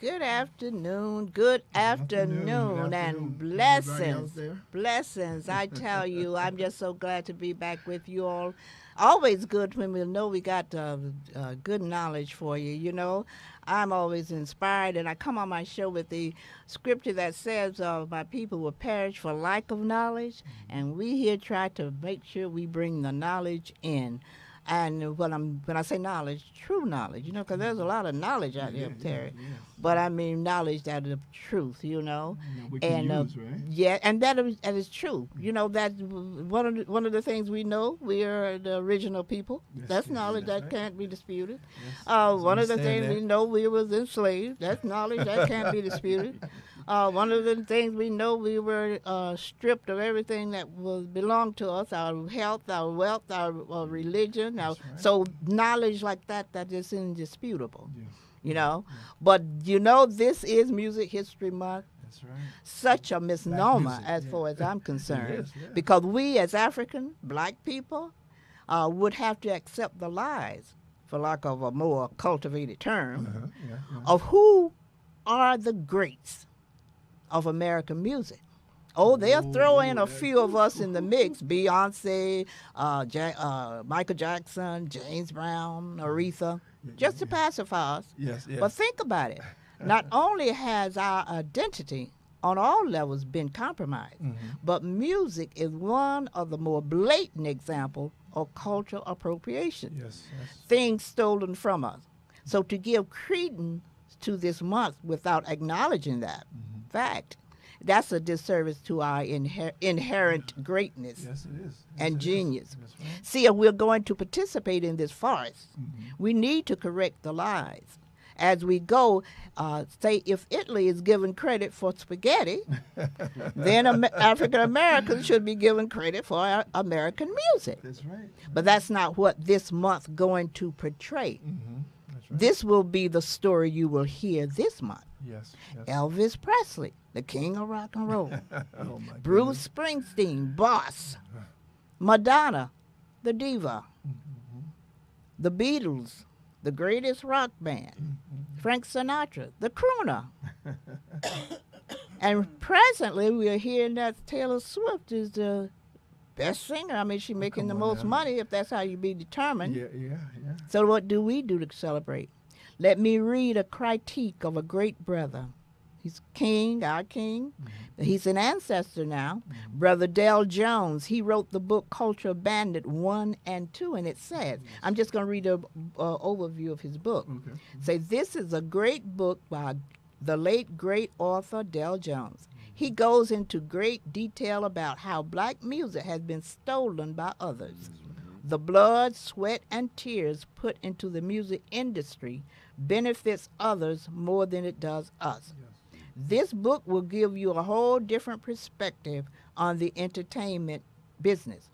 Good afternoon. Good afternoon, and blessings. Blessings. I tell you, I'm just so glad to be back with you all. Always good when we know we got good knowledge for you. You know, I'm always inspired, and I come on my show with the scripture that says, "My people will perish for lack of knowledge," and we here try to make sure we bring the knowledge in. And when I say knowledge, true knowledge, you know, because there's a lot of knowledge out there, Terry. But I mean knowledge that is truth, you know. We and can use, right? yeah, and that is true. You know, that one of the things we know, we are the original people. Yes, That's yes, knowledge that's that right. can't be disputed. Yes. One of the understand things that. we know, we was enslaved. That's knowledge that can't be disputed. One of the things we know, we were stripped of everything that was belonged to us, our health, our wealth, our religion. That's right. So knowledge like that is indisputable, Yes. you know. But, you know, this is Music History Month. That's right. Such a misnomer music, as yeah. far as I'm concerned. is, yeah. Because we as African, black people, would have to accept the lies, for lack of a more cultivated term, Uh-huh. Yeah. of who are the greats of American music. Oh, they'll throw in a few of us in the mix: Beyonce, Michael Jackson, James Brown, Aretha, just to pacify us. Yes. But think about it. Not only has our identity on all levels been compromised, but music is one of the more blatant examples of cultural appropriation. Yes. Things stolen from us. So to give credence to this month without acknowledging that fact, that's a disservice to our inherent greatness Yes, it is. Yes, and it is. genius. That's right. See, if we're going to participate in this farce, we need to correct the lies. As we go, say if Italy is given credit for spaghetti, then African Americans should be given credit for our American music. That's right. But that's not what this month going to portray. That's right. This will be the story you will hear this month. Yes. Elvis Presley, the king of rock and roll. Oh my. Bruce Springsteen, boss. Madonna, the diva. The Beatles, the greatest rock band. Frank Sinatra, the crooner. And presently we are hearing that Taylor Swift is the best singer. I mean, she's making the come on most now. money if that's how you be determined. Yeah. So what do we do to celebrate? Let me read a critique of a great brother. He's king, our king. He's an ancestor now. Brother Dale Jones, he wrote the book Culture Bandit 1 and 2, and it says, I'm just going to read an overview of his book. Okay. Say, this is a great book by the late great author Dale Jones. He goes into great detail about how black music has been stolen by others. The blood, sweat, and tears put into the music industry benefits others more than it does us. This book will give you a whole different perspective on the entertainment business.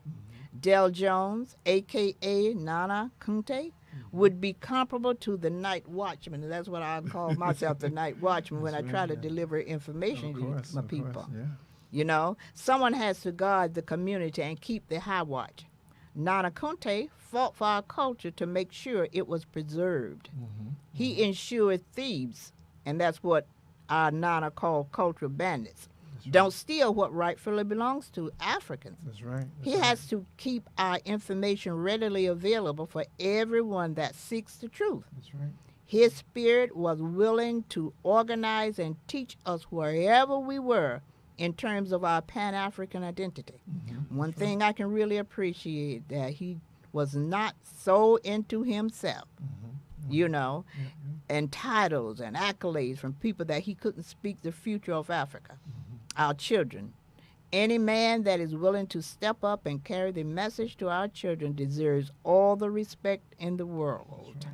Del Jones, a.k.a. Nana Kunte, would be comparable to the night watchman. And that's what I call myself, the night watchman, when I try to deliver information to my people. Yeah. You know, someone has to guard the community and keep the high watch. Nana Kunte fought for our culture to make sure it was preserved. He ensured thieves, and that's what our Nana called cultural bandits, don't steal what rightfully belongs to Africans. That's right. He has to keep our information readily available for everyone that seeks the truth. That's right. His spirit was willing to organize and teach us wherever we were in terms of our Pan-African identity. One thing I can really appreciate, that he was not so into himself, you know, and titles and accolades from people that he couldn't speak the future of Africa, our children. Any man that is willing to step up and carry the message to our children deserves all the respect in the world.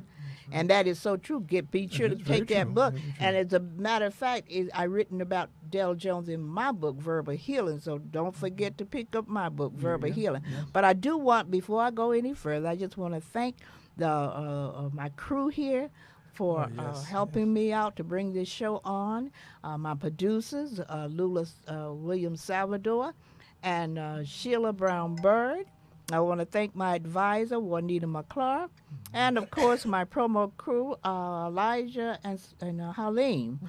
And that is so true. Be sure to is very take that true, book. very true. And as a matter of fact, I written about Del Jones in my book, Verbal Healing. So don't forget to pick up my book, Verbal Healing. But I do want, before I go any further, I just want to thank my crew here for helping me out to bring this show on. My producers, Lula Williams Salvador and Sheila Brown Bird. I want to thank my advisor, Juanita McClure, and of course my promo crew, Elijah and Halim.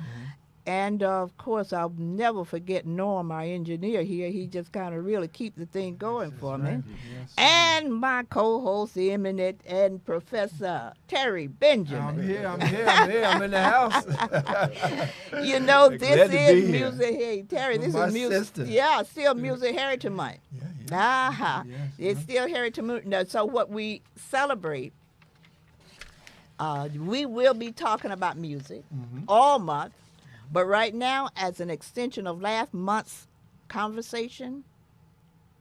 And of course, I'll never forget Norm, our engineer here. He just kind of really keep the thing going for me. Right. Yes. And my co-host, the eminent and Professor Terry Benjamin. I'm here. I'm in the house. You know, Glad this to be is here. Music. Hey, Terry, With this my is music. sister. Yeah, still Music Heritage Month. Yeah. Aha. Yes, It's still Heritage Month. No, so what we celebrate, we will be talking about music all month. But right now, as an extension of last month's conversation,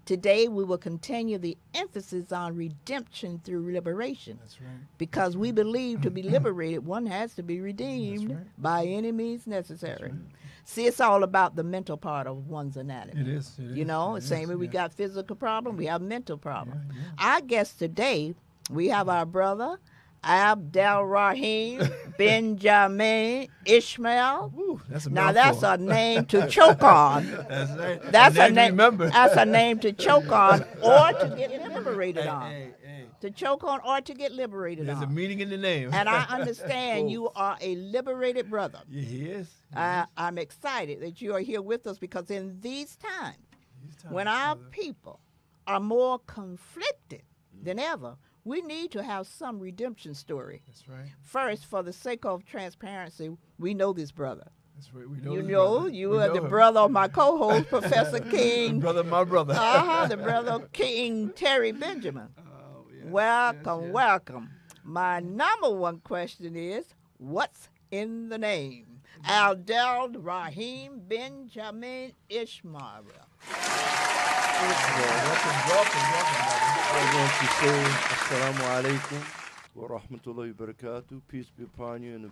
today we will continue the emphasis on redemption through liberation. That's right. Because we believe to be liberated, one has to be redeemed right. by any means necessary. right. See, it's all about the mental part of one's anatomy. It is. You know, it same is, way we yeah. got physical problem, we have mental problem. Yeah. I guess today we have our brother Abdel Rahim Benjamin Ishmael. Ooh, that's a Now mouthful. that's a name to choke on. That's right. That's a to name. remember. That's a name to choke on or to get liberated on. Hey. To choke on or to get liberated There's a on. meaning in the name. And I understand you are a liberated brother. Yeah, he is. I'm excited that you are here with us because in these times, when our people are more conflicted than ever, we need to have some redemption story. That's right. First, for the sake of transparency, we know this brother. That's right. We know You his know, brother. you We are know the him. brother of my co-host, Professor King. Brother, my brother. The brother of King Terry Benjamin. Oh, yes, Welcome, yes. welcome. My number one question is, what's in the name? Abdel Rahim Benjamin Ishmael. Welcome. I want to say Assalamu alaikum wa rahmatullahi wa barakatuh. Peace be upon you and the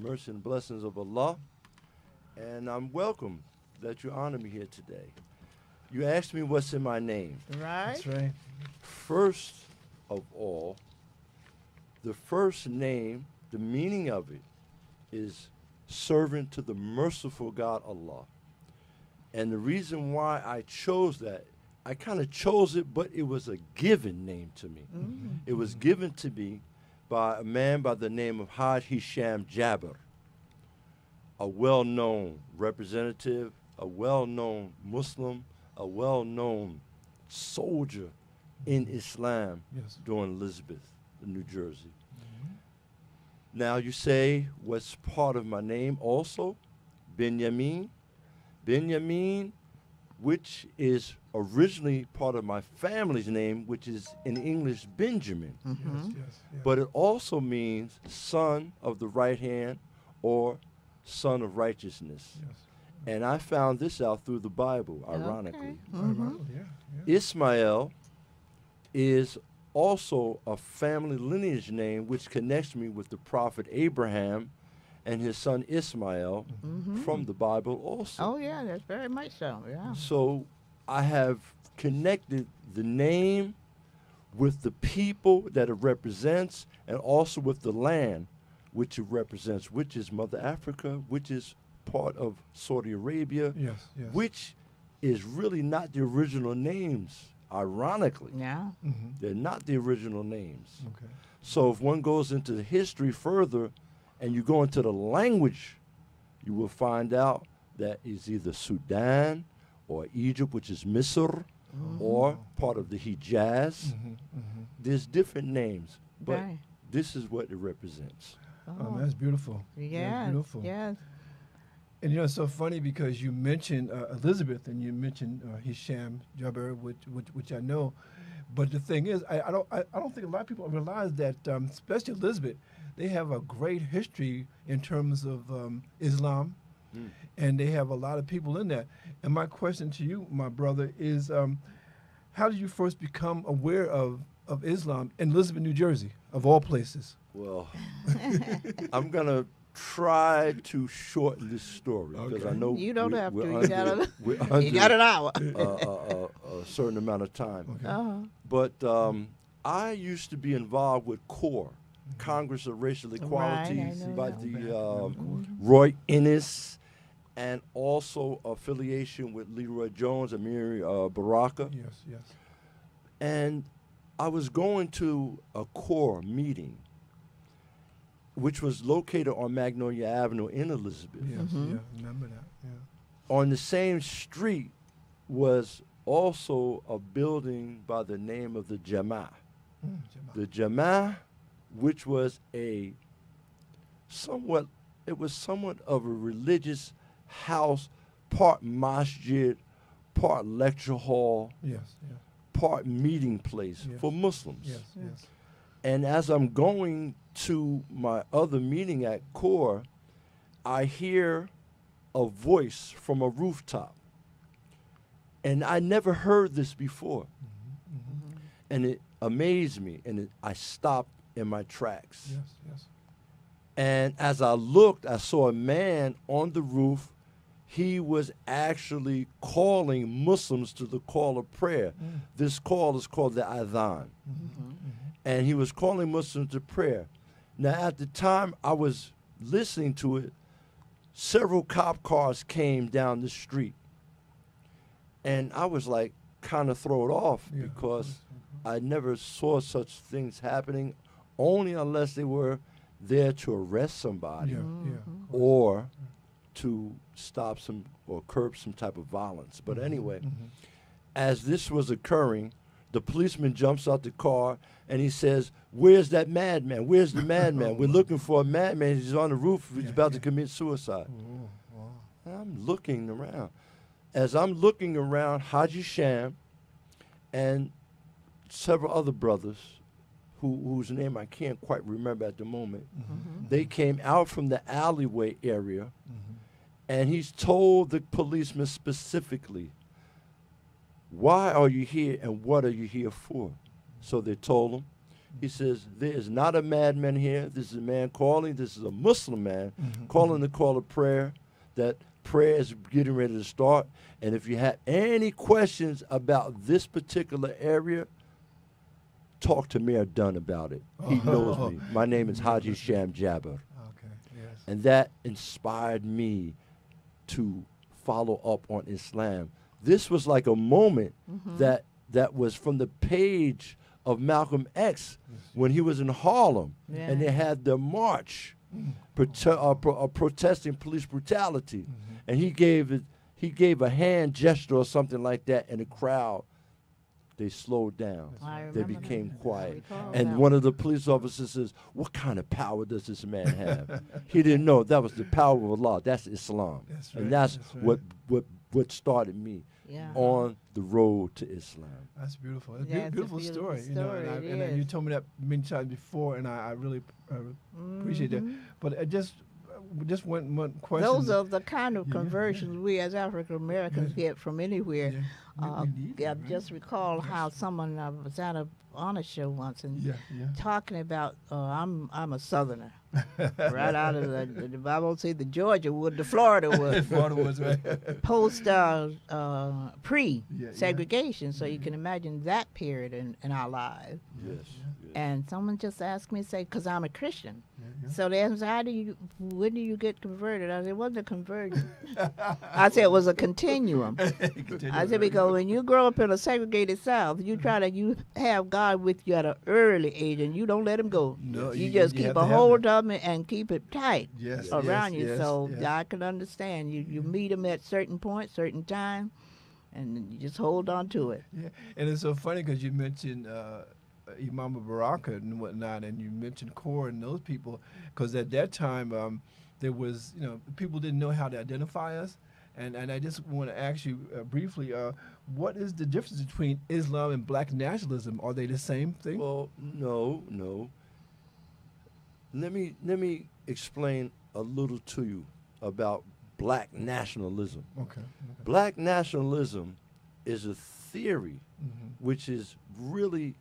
mercy and blessings of Allah. And I'm welcome that you honor me here today. You asked me what's in my name. Right? That's right. First of all, the first name, the meaning of it is servant to the merciful God Allah. And the reason why I chose that, I kind of chose it, but it was a given name to me. It was given to me by a man by the name of Haj Hisham Jabir, a well-known representative, a well-known Muslim, a well-known soldier in Islam Yes. during Elizabeth, New Jersey. Now you say, what's part of my name also? Benjamin. Benjamin, which is originally part of my family's name, which is in English Benjamin. Yes. But it also means son of the right hand or son of righteousness. Yes. And I found this out through the Bible, ironically. Okay. Yeah. Ismael is also a family lineage name which connects me with the prophet Abraham and his son Ismael from the Bible also. Oh, yeah, that's very much so, yeah. So I have connected the name with the people that it represents and also with the land which it represents, which is Mother Africa, which is part of Saudi Arabia, Yes. which is really not the original names, ironically. Yeah. They're not the original names. Okay. So if one goes into the history further and you go into the language, you will find out that it's either Sudan or Egypt, which is Misr, or part of the Hijaz. There's different names, but Right. this is what it represents. That's beautiful. Yes, That's beautiful. yes. And you know, it's so funny because you mentioned Elizabeth and you mentioned Hisham Jabir, which I know. But the thing is, I don't think a lot of people realize that, especially Elizabeth, they have a great history in terms of Islam, and they have a lot of people in that. And my question to you, my brother, is how did you first become aware of Islam in Elizabeth, New Jersey, of all places? Well, I'm going to try to shorten this story because I know You don't have to. we're You got we're You got an hour. a certain amount of time. Uh-huh. But I used to be involved with CORE, Congress of Racial Equality, I know by that. the Roy Innis, and also affiliation with Leroy Jones, Amiri Baraka. Yes. And I was going to a core meeting, which was located on Magnolia Avenue in Elizabeth. Yes, yeah, remember that. Yeah. On the same street was also a building by the name of the Jama. The Jama, which was somewhat of a religious house, part masjid, part lecture hall, Yes, yeah. part meeting place Yes. for Muslims. Yes, yes. And as I'm going to my other meeting at CORE, I hear a voice from a rooftop. And I never heard this before. And it amazed me, and I stopped in my tracks. Yes, yes. And as I looked, I saw a man on the roof. He was actually calling Muslims to the call of prayer. This call is called the adhan. And he was calling Muslims to prayer. Now, at the time I was listening to it, several cop cars came down the street. And I was like kind of thrown off Yeah, because I never saw such things happening, only unless they were there to arrest somebody Yeah, yeah. or to stop some or curb some type of violence. But anyway, as this was occurring, the policeman jumps out the car and he says, "Where's that madman? Where's the madman? We're looking for a madman. He's on the roof. He's about to commit suicide." And I'm looking around. As I'm looking around, Haji Sham and several other brothers whose name I can't quite remember at the moment, they came out from the alleyway area, and he's told the policeman specifically, "Why are you here and what are you here for?" So they told him. He says, "There is not a madman here. This is a man calling. This is a Muslim man calling the call of prayer, that prayer is getting ready to start. And if you have any questions about this particular area, talk to Mayor Dunn about it. He knows me. My name is Haji Sham Jabber." Okay, yes. And that inspired me to follow up on Islam. This was like a moment that was from the page of Malcolm X when he was in Harlem and they had the march protesting police brutality. And he gave a hand gesture or something like that, and the crowd, they slowed down. They became quiet. And one of the police officers says, "What kind of power does this man have?" He didn't know that was the power of Allah. That's Islam. That's right, And that's right. what started me Yeah. on the road to Islam. That's beautiful. It's Yeah, a it's a beautiful beautiful story. You know, story, and, it and you is. told me that many times before, and I really appreciate that. But I just one question. Those are the kind of Yeah, conversions we as African Americans get from anywhere. Yeah, we need I them, right? just recall how someone was at a honor show once and Yeah, yeah. talking about I'm a Southerner, right out of the I won't say the Georgia wood, the Florida wood, Florida was right. post Yeah, pre-segregation. So you can imagine that period in our lives. Yes. And someone just asked me, say, because I'm a Christian. Yeah. So they asked, when do you get converted? I said, it wasn't a conversion. I said, it was a continuum. I said, because when you grow up in a segregated South, you have God with you at an early age, and you don't let him go. No, you you just have keep to a have hold it. of him and keep it tight Yes, around yes, you. yes, So yes. I can understand. You meet him at certain points, certain time, and you just hold on to it. Yeah, and it's so funny because you mentioned Imam Baraka and whatnot, and you mentioned CORE and those people, because at that time there was, people didn't know how to identify us, and I just want to ask you briefly, what is the difference between Islam and Black nationalism? Are they the same thing? Well, no. Let me explain a little to you about Black nationalism. Okay. Black nationalism is a theory which is really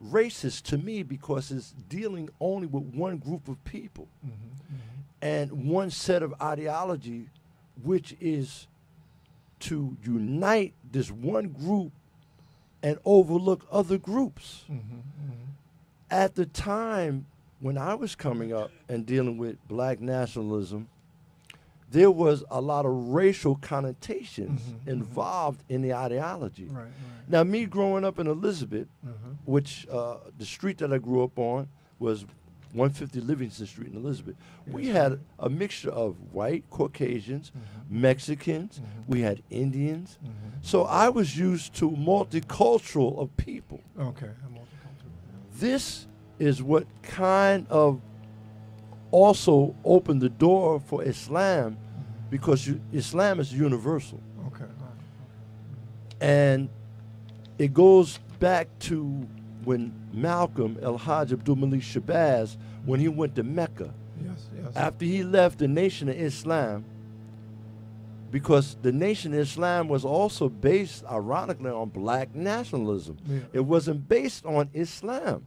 racist to me because it's dealing only with one group of people and one set of ideology, which is to unite this one group and overlook other groups. At the time when I was coming up and dealing with Black nationalism, there was a lot of racial connotations Mhm, involved in the ideology. Right, right. Now, me growing up in Elizabeth, Uh-huh. which the street that I grew up on was 150 Livingston Street in Elizabeth, we Yes, had a mixture of white Caucasians, Mexicans, we had Indians. So I was used to multicultural of people. Okay. I'm multicultural. This is what kind of also opened the door for Islam, because Islam is universal. Okay. All right. And it goes back to when Malcolm El-Hajj Abdul Malik Shabazz, when he went to Mecca, Yes, yes. after he left the Nation of Islam, because the Nation of Islam was also based, ironically, on black nationalism. Yeah. It wasn't based on Islam,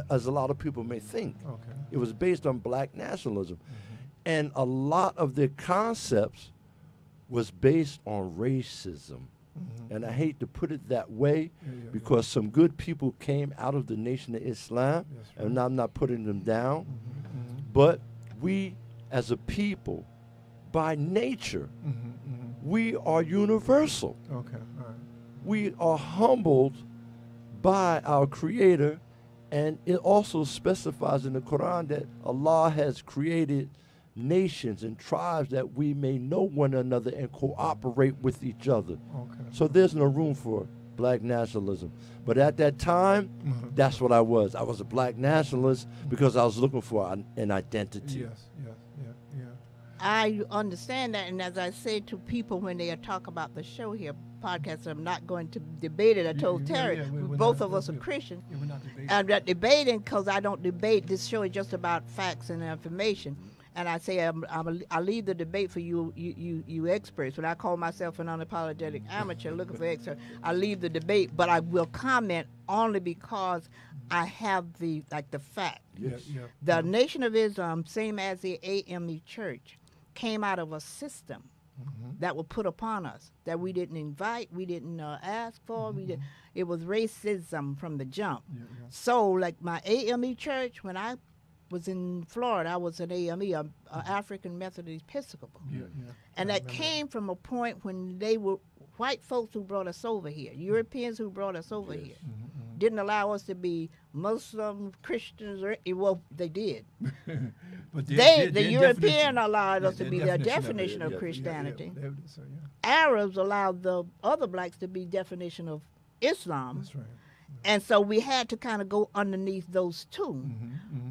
as a lot of people may think. Okay. It was based on black nationalism. And a lot of their concepts was based on racism. And I hate to put it that way, Yeah. because some good people came out of the Nation of Islam, That's right. and I'm not putting them down. But we, as a people, by nature, we are universal. Okay. All right. We are humbled by our Creator, and it also specifies in the Quran that Allah has created nations and tribes that we may know one another and cooperate with each other. Okay. So there's no room for black nationalism. But at that time, that's what I was. I was a black nationalist because I was looking for an identity. Yes. Yes. Yeah. Yeah. I understand that, and as I say to people when they talk about the show here, podcast, I'm not going to debate it. I told Terry, we're both not- of us are we- Christian. Yeah, we're not debating. I'm not debating because I don't debate. This show is just about facts and information. And I say I leave the debate for you experts. When I call myself an unapologetic amateur looking for experts, I leave the debate, but I will comment only because I have the fact. Yes. Yeah. The Nation of Islam, same as the AME Church, came out of a system that was put upon us that we didn't invite, we didn't ask for. It was racism from the jump. Yeah. So, like my AME Church, when I was in Florida, I was an AME, a African Methodist Episcopal. Yeah. And that came from a point when they were white folks who brought us over here, Europeans who brought us over here. Didn't allow us to be Muslim, Christians, or well, they did. But The European allowed us to be their definition definition of Christianity. So, yeah. Arabs allowed the other blacks to be definition of Islam. That's right. And so we had to kind of go underneath those two.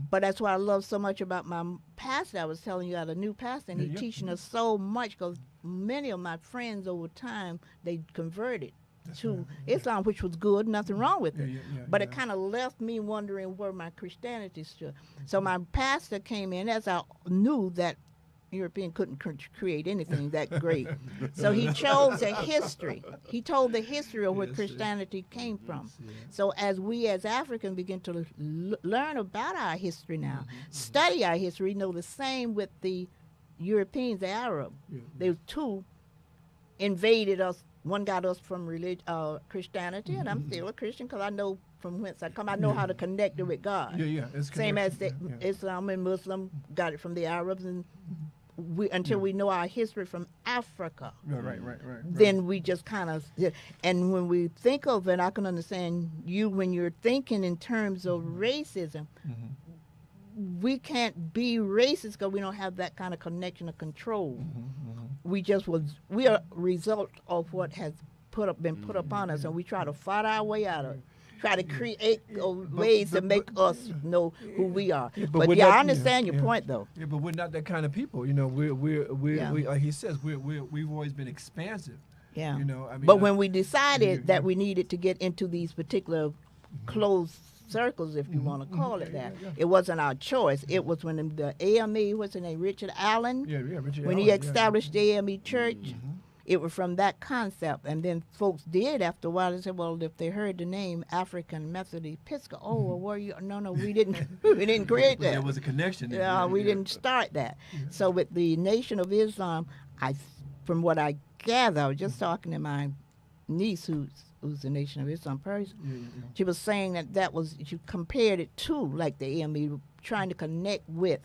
But that's what I love so much about my pastor. I was telling you about a new pastor, and he's teaching us so much because many of my friends over time, they converted to Islam, which was good, nothing wrong with it. But it kind of left me wondering where my Christianity stood. So my pastor came in as I knew that European couldn't create anything that great. So he chose a history. He told the history of where Christianity came from. So as we as Africans begin to learn about our history now, study our history, know the same with the Europeans, the Arab. They two invaded us. One got us from Christianity, and I'm still a Christian because I know from whence I come. I know how to connect it with God. It's Same as the connection, yeah. Islam and Muslim got it from the Arabs, and until we know our history from Africa, Right. then we just kind of. And when we think of it, I can understand you when you're thinking in terms of racism. We can't be racist because we don't have that kind of connection or control. We are a result of what has been put upon us, and we try to fight our way out of it. Try to create ways to make us know who we are. But we're not- I understand your point, though. Yeah, but we're not that kind of people. You know, we like he says, we've always been expansive. Yeah. You know, I mean. But when we decided that we needed to get into these particular closed circles, if you want to call it that, it wasn't our choice. It was when the AME, what's his name, Richard Allen, Richard when he Allen, established the AME Church. It was from that concept, and then folks did after a while. They said, "Well, if they heard the name African Methodist Episcopal, well, were you? No, we didn't. We didn't create But that. there was a connection. There. Yeah, we didn't start that. So with the Nation of Islam, from what I gather, I was just talking to my niece, who's the Nation of Islam person. She was saying that was, she compared it to like the AME, trying to connect with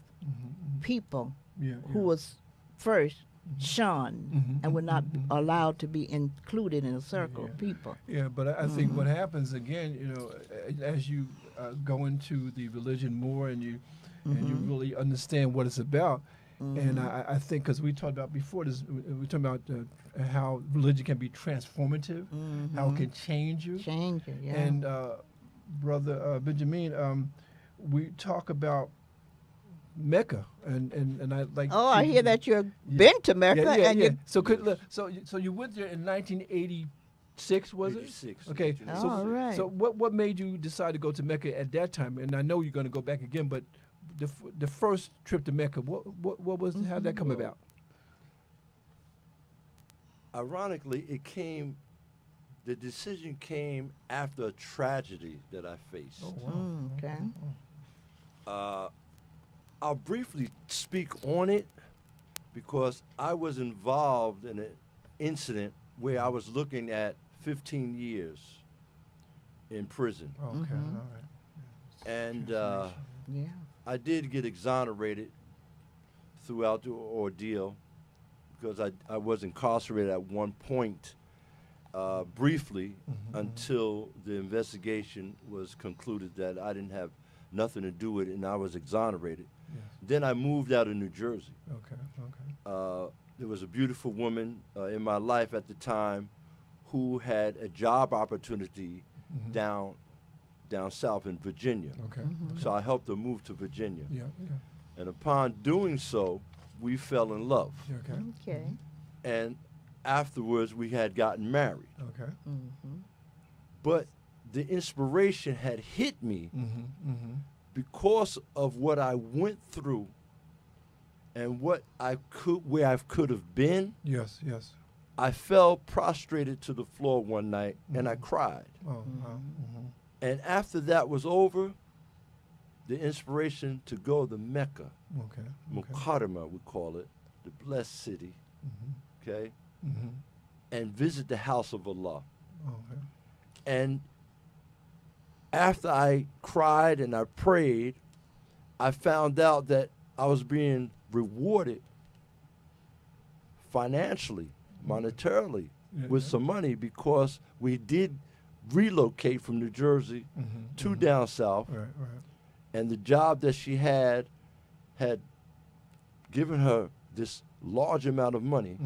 people who was first shunned and were not allowed to be included in a circle of people. Yeah, but I think what happens again, as you go into the religion more and you really understand what it's about, and I think because we talked about before this, we talked about how religion can be transformative, how it can change you. Change it, yeah. And Brother Benjamin, we talk about Mecca, and I like. Oh, I hear that you've been to Mecca, and you. So you went there in 1986, was it? 86. Okay. So, All right. So what made you decide to go to Mecca at that time? And I know you're going to go back again, but the first trip to Mecca, what was how did that come about? Ironically, the decision came after a tragedy that I faced. Oh wow. Okay. I'll briefly speak on it because I was involved in an incident where I was looking at 15 years in prison. Okay. All right. And Yeah. I did get exonerated throughout the ordeal because I was incarcerated at one point briefly until the investigation was concluded that I didn't have nothing to do with it and I was exonerated. Yes. Then I moved out of New Jersey. Okay. There was a beautiful woman in my life at the time who had a job opportunity down south in Virginia. Okay. So I helped her move to Virginia. Yeah. And upon doing so, we fell in love. Okay. Okay. And afterwards, we had gotten married. Okay. But the inspiration had hit me because of what I went through and where I could have been. Yes. I fell prostrated to the floor one night and I cried. Oh. Wow. And after that was over, the inspiration to go to Mecca, Okay. Mukarrama we call it, the blessed city, okay, and visit the house of Allah. Okay. And after I cried and I prayed, I found out that I was being rewarded financially, monetarily, with some money because we did relocate from New Jersey to down south. Right. And the job that she had given her this large amount of money,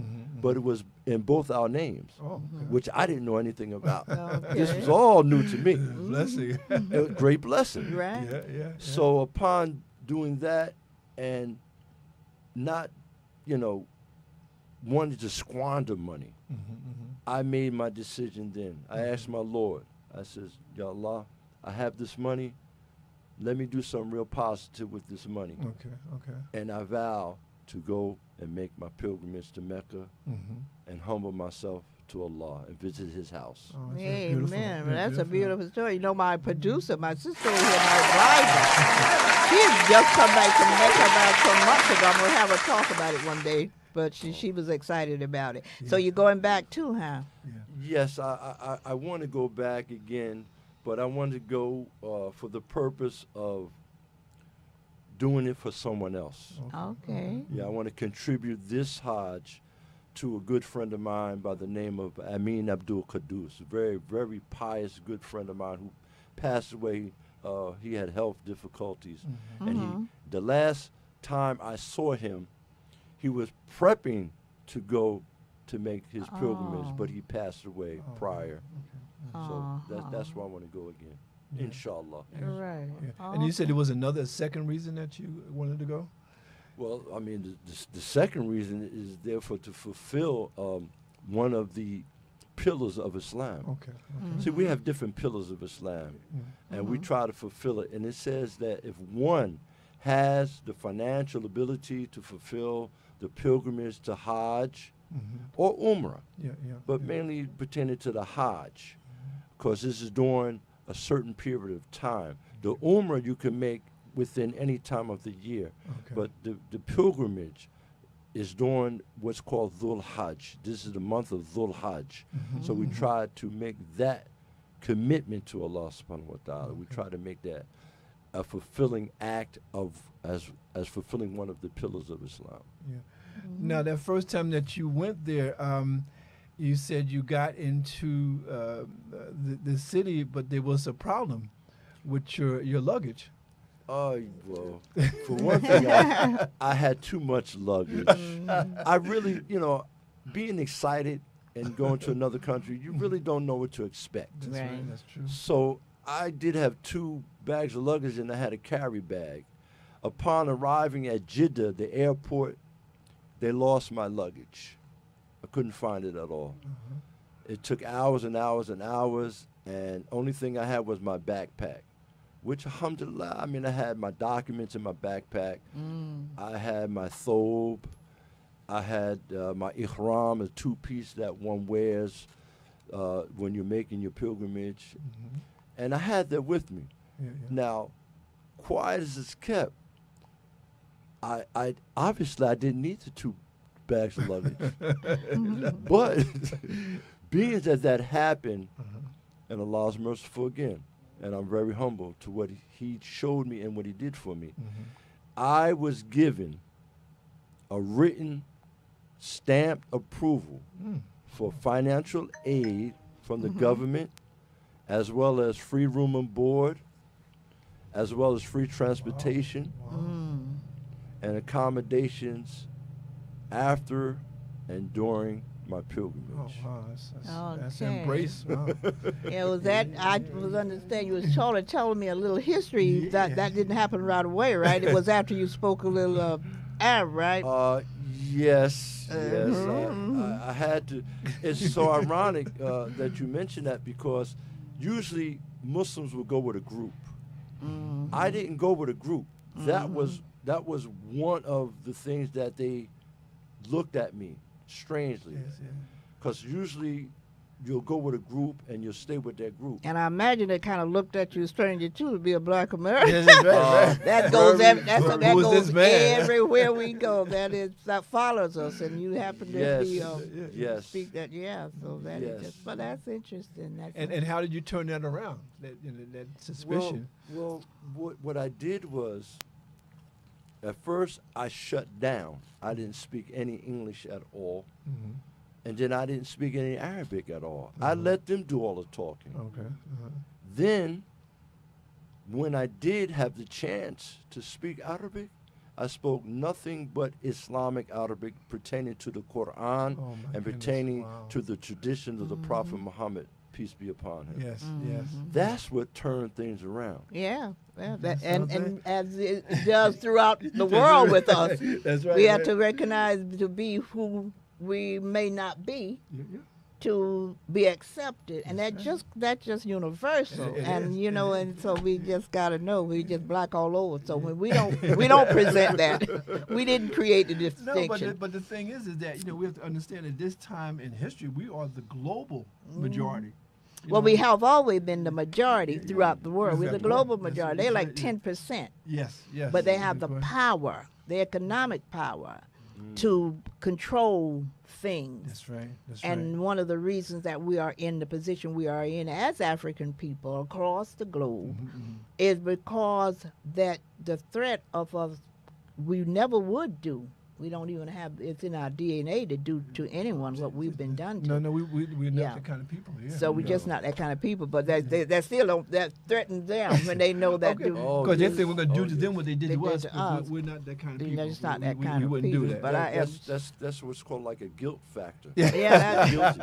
but it was in both our names, which I didn't know anything about. This was all new to me. Blessing. A great blessing. Right. Yeah. So upon doing that and not, wanting to squander money, I made my decision then. I asked my Lord, I says, Ya Allah, I have this money. Let me do something real positive with this money. Okay. And I vow to go and make my pilgrimage to Mecca and humble myself to Allah and visit His house. Oh, that's beautiful. Amen. Yeah, That's a beautiful story. You know, my producer, my sister here, my advisor, she had just come back from Mecca about some months ago. I'm going to have her talk about it one day. But she was excited about it. Yeah. So you're going back too, huh? Yeah. Yes, I want to go back again, but I want to go for the purpose of doing it for someone else. Okay. Yeah, I want to contribute this Hajj to a good friend of mine by the name of Amin Abdul Qudus, a very, very pious good friend of mine who passed away. He had health difficulties. And the last time I saw him, he was prepping to go to make his pilgrimage, but he passed away prior. So that's why I want to go again, inshallah. Right. Yeah. And you said there was another second reason that you wanted to go? Well, I mean, the second reason is therefore to fulfill one of the pillars of Islam. Okay. See, we have different pillars of Islam, and we try to fulfill it. And it says that if one has the financial ability to fulfill the pilgrimage to Hajj or Umrah, but mainly pertaining to the Hajj, because this is during a certain period of time. The Umrah you can make within any time of the year, but the pilgrimage is during what's called Dhul Hajj. This is the month of Dhul Hajj. So we try to make that commitment to Allah subhanahu wa ta'ala. We try to make that a fulfilling act of as fulfilling one of the pillars of Islam. Yeah. Now, that first time that you went there, you said you got into the city, but there was a problem with your luggage. Oh, well, for one thing, I had too much luggage. I really, being excited and going to another country, you really don't know what to expect. That's Right. right. That's true. So I did have 2 bags of luggage and I had a carry bag. Upon arriving at Jeddah, the airport, they lost my luggage. I couldn't find it at all. It took hours and hours and hours, and only thing I had was my backpack, which, alhamdulillah, I mean, I had my documents in my backpack. I had my thobe. I had my ihram, a 2-piece that one wears when you're making your pilgrimage. And I had that with me. Yeah, Now, quiet as it's kept, I obviously I didn't need the 2 bags of luggage. But being that happened, and Allah's merciful again, and I'm very humble to what he showed me and what he did for me, I was given a written stamped approval for financial aid from the government, as well as free room and board, as well as free transportation and accommodations after and during my pilgrimage. Oh, wow. That's Okay. embrace. Wow. Yeah, was that I was understanding you was sort of telling me a little history that didn't happen right away, right? It was after you spoke a little Arab, right? Yes. I had to. It's so ironic that you mentioned that, because usually Muslims will go with a group. I didn't go with a group. That was one of the things that they looked at me strangely, Yes, yeah. because usually you'll go with a group and you'll stay with that group. And I imagine they kind of looked at you stranger too to be a black American. Yes, that's right. That goes Very- that Who is goes this man? everywhere we go. That follows us, and you happen to Yes. be Yes. speak that. Yeah, so that is Yes. just. But that's interesting. That's And how did you turn that around? That suspicion. Well, what I did was, at first I shut down. I didn't speak any English at all, and then I didn't speak any Arabic at all. I let them do all the talking. Okay. Then, when I did have the chance to speak Arabic, I spoke nothing but Islamic Arabic pertaining to the Quran Oh, my and goodness. pertaining Wow. to the traditions of the Prophet Muhammad, peace be upon him. Yes, yes. That's what turned things around. Yeah, that, That's and something. as it does throughout the world with us, That's right. we have right. to recognize to be who we may not be Yeah. to be accepted, and that's just universal. It And is, you know, it and so we just got to know we just black all over. So when we don't present that, we didn't create the No, distinction. but the thing is that we have to understand at this time in history we are the global majority. You Well, know? we have always been the majority throughout the world. We're the Exactly. global That's- majority. that's They're like right, yeah. 10%. Yes, yes. But they have the Good point. power, the economic power, to control things. That's right. That's And right. one of the reasons that we are in the position we are in as African people across the globe is because that the threat of us, we never would do. We don't even have, it's in our DNA to do to anyone what we've been done to. No, we're not Yeah. the kind of people. Yeah. So we're just not that kind of people, but that still don't, that threatens them when they know that. Okay. Oh, Because yes. they think we're going to do Oh, to yes. them what they did They to did us. to But us. we're not that kind of They're people. just not that we kind of wouldn't do people, that. but I am- That's what's called like a guilt factor. Yeah. Yeah, Guilty.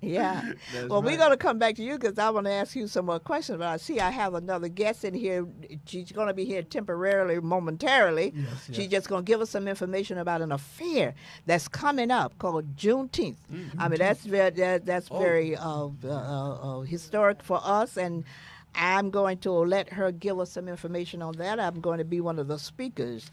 Yeah. That's Well, we're right. going to come back to you because I want to ask you some more questions. But I see I have another guest in here. She's going to be here temporarily, momentarily. Yes, She's yes. just going to give us some information about an affair that's coming up called Juneteenth. I mean, that's very historic for us, and I'm going to let her give us some information on that. I'm going to be one of the speakers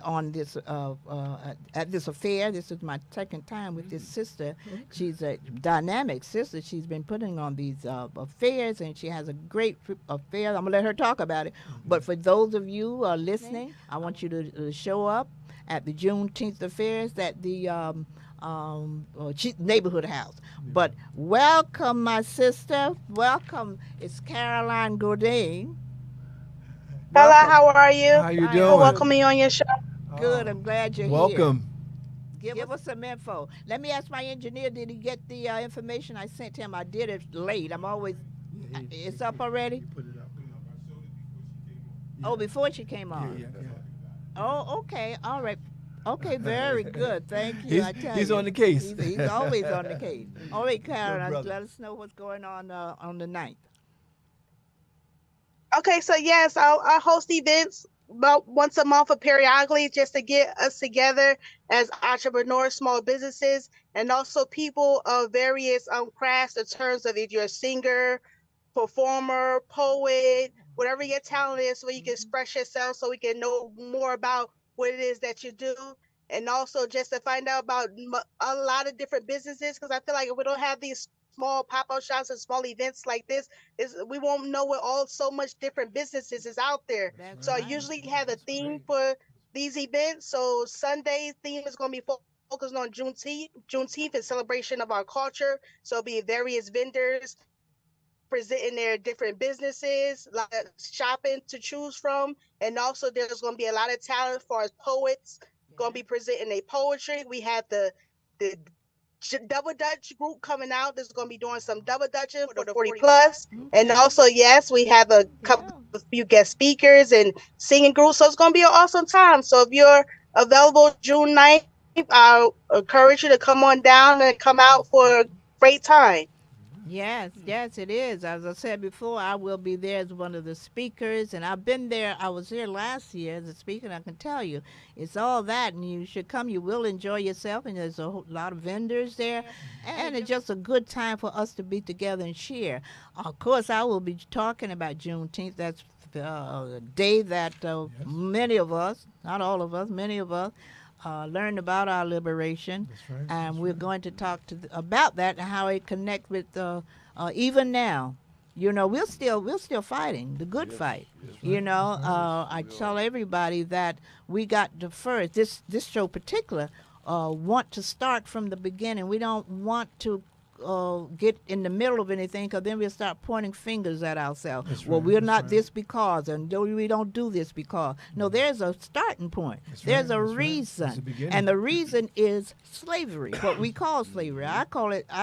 on this at this affair. This is my second time with this sister. She's a dynamic sister. She's been putting on these affairs, and she has a great affair. I'm gonna let her talk about it. But for those of you who are listening, I want you to show up at the Juneteenth affairs at the neighborhood house. But welcome, my sister. Welcome. It's Caroline Godin. Bella, how are you? How you Hi. doing? For welcoming me on your show. Good. I'm glad you're here. Welcome. Give us some info. Let me ask my engineer, did he get the information I sent him? I did it late. I'm always, it's up already? He put it up. Oh, before she came on. Yeah. Oh, okay. All right. Okay, very good. Thank you. He's, I tell he's you. on the case. He's always on the case. All right, Karen, brother. let us know what's going on the 9th. Okay, so yes, I host events about once a month or periodically just to get us together as entrepreneurs, small businesses, and also people of various crafts in terms of if you're a singer, performer, poet, whatever your talent is, so you can express yourself, so we can know more about what it is that you do. And also just to find out about a lot of different businesses, because I feel like if we don't have these small pop-up shops and small events like this, we won't know what all so much different businesses is out there. That's So I right. usually have a That's theme great. for these events. So Sunday's theme is going to be focused on Juneteenth in celebration of our culture. So it'll be various vendors presenting their different businesses, a lot of shopping to choose from. And also there's going to be a lot of talent for as poets going to be presenting their poetry. We have the double dutch group coming out. There's going to be doing some double dutching for the 40 plus. And also, yes, we have a few guest speakers and singing groups. So it's going to be an awesome time. So if you're available June 9th, I'll encourage you to come on down and come out for a great time. Yes, it is. As I said before, I will be there as one of the speakers, and I've been there. I was here last year as a speaker, and I can tell you, it's all that, and you should come. You will enjoy yourself, and there's a lot of vendors there, and it's just a good time for us to be together and share. Of course, I will be talking about Juneteenth. That's a day that many of us, not all of us, many of us, learned about our liberation, That's right. and we're going to talk about that and how it connects with even now. You know, we're still fighting the good fight. You know, I tell everybody that we got the first. This show particular want to start from the beginning. We don't want to get in the middle of anything, because then we'll start pointing fingers at ourselves. That's Well, right, we're that's not right. this because, and we don't do this because. No, there's a starting point. That's There's right, a that's right. reason, That's the beginning. and the reason is slavery. What we call slavery. I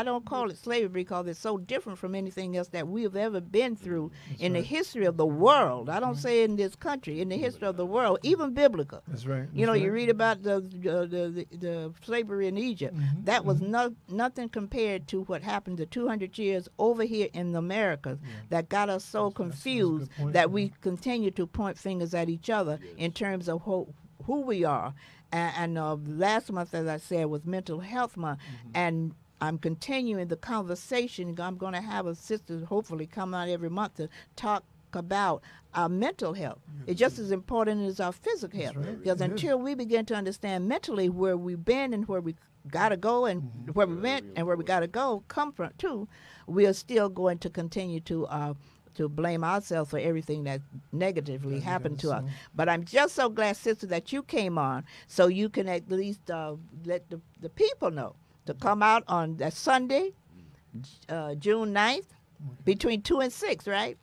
don't call it slavery because it's so different from anything else that we have ever been through in the history of the world. I don't say in this country, in the history of the world, even biblical. That's right. You know, That's you right. read about the slavery in Egypt. That was nothing compared to what happened the 200 years over here in the Americas that got us so That's a confused good point, that yeah. we continue to point fingers at each other in terms of who we are. And last month, as I said, was Mental Health Month. And I'm continuing the conversation. I'm going to have a sister hopefully come out every month to talk about our mental health. It's just as important as our physical health. right. Because It is. until we begin to understand mentally where we've been and where we got to go and where we went and where we got to go, come from too, we are still going to continue to blame ourselves for everything that negatively happened to us. But I'm just so glad, sister, that you came on so you can at least let the people know to come out on that Sunday, June 9th, between 2 and 6, right?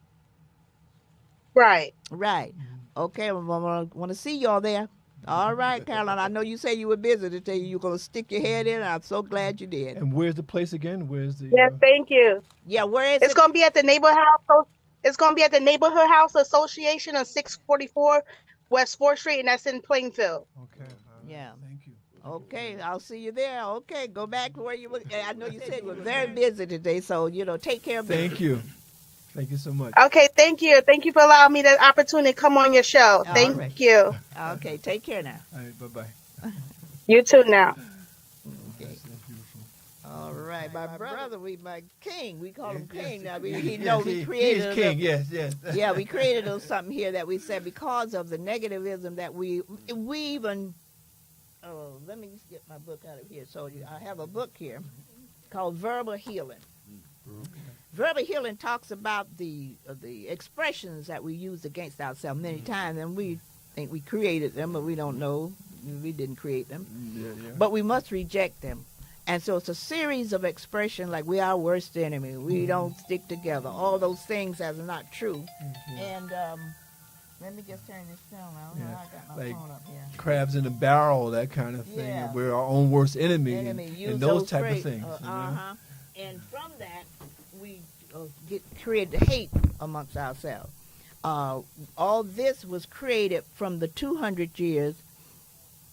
Right. Right. Okay, I want to see y'all there. All right, Caroline, I know you say you were busy today. You were going to stick your head in, and I'm so glad you did. And where's the place again? Where's the? Yes, thank you. Yeah, where is It's it? going to be at the neighborhood house. It's going to be at the Neighborhood House Association on 644 West 4th Street, and that's in Plainfield. Okay. Yeah. Thank you. Okay, I'll see you there. Okay, go back to where you were. I know you said you were very busy today, so, take care of Thank you. Thank you so much. Okay, thank you. Thank you for allowing me the opportunity to come on your show. All Thank right. you. Okay, take care now. All right. Bye-bye. You too now. Okay. That's beautiful. All right, my brother, my king. We call him king now. He Yes, knows we created He's king. Yes. Yeah, we created something here that we said because of the negativism that we even. Oh, let me just get my book out of here. So I have a book here called Verbal Healing. Verbal healing talks about the expressions that we use against ourselves many times, and we think we created them, but we don't know. We didn't create them. Yeah. But we must reject them. And so it's a series of expressions like we are our worst enemy, we don't stick together, all those things that are not true. And let me just turn this phone on. Yeah. I got my Like, phone up here. crabs in a barrel, that kind of thing. Yeah. We're our own worst enemy, Use and those type phrases. of things. you know? Uh-huh. And from that, we create the hate amongst ourselves. All this was created from the 200 years,